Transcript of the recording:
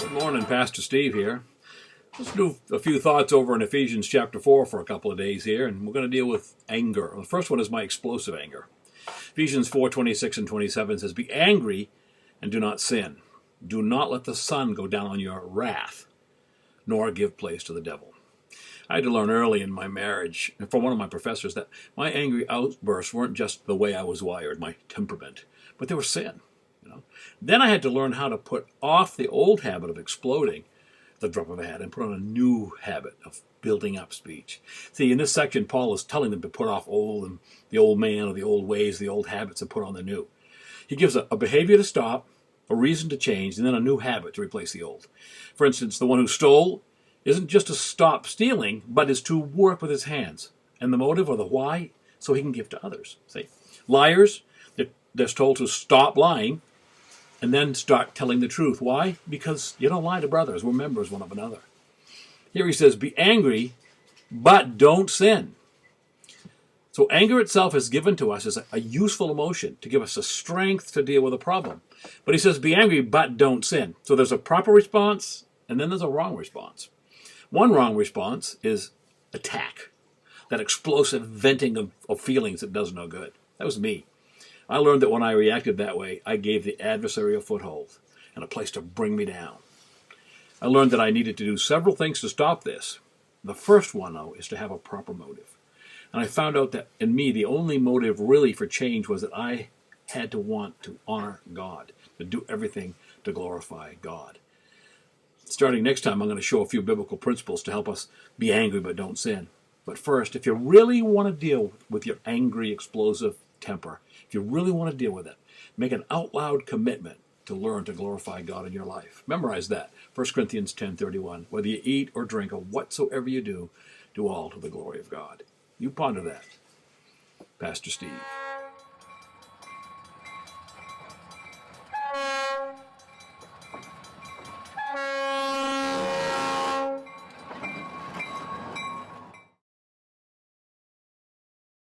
Good morning, Pastor Steve here. Let's do a few thoughts over in Ephesians chapter 4 for a couple of days here, and we're going to deal with anger. The first one is my explosive anger. Ephesians 4:26 and 27 says, "Be angry and do not sin. Do not let the sun go down on your wrath, nor give place to the devil." I had to learn early in my marriage from one of my professors that my angry outbursts weren't just the way I was wired, my temperament, but they were sin. Then I had to learn how to put off the old habit of exploding at the drop of a hat and put on a new habit of building up speech. See, in this section, Paul is telling them to put off the old man or the old ways, the old habits, and put on the new. He gives a behavior to stop, a reason to change, and then a new habit to replace the old. For instance, the one who stole isn't just to stop stealing, but is to work with his hands. And the motive or the why, so he can give to others. See, liars, they're told to stop lying and then start telling the truth. Why? Because you don't lie to brothers. We're members one of another. Here he says, be angry, but don't sin. So anger itself is given to us as a useful emotion to give us the strength to deal with a problem. But he says, be angry, but don't sin. So there's a proper response, and then there's a wrong response. One wrong response is attack, that explosive venting of feelings that does no good. That was me. I learned that when I reacted that way, I gave the adversary a foothold and a place to bring me down. I learned that I needed to do several things to stop this. The first one, though, is to have a proper motive. And I found out that in me, the only motive really for change was that I had to want to honor God, to do everything to glorify God. Starting next time, I'm going to show a few biblical principles to help us be angry but don't sin. But first, if you really want to deal with your angry, explosive temper, if you really want to deal with it, make an out loud commitment to learn to glorify God in your life. Memorize that. 1 Corinthians 10:31. Whether you eat or drink or whatsoever you do, do all to the glory of God. You ponder that. Pastor Steve.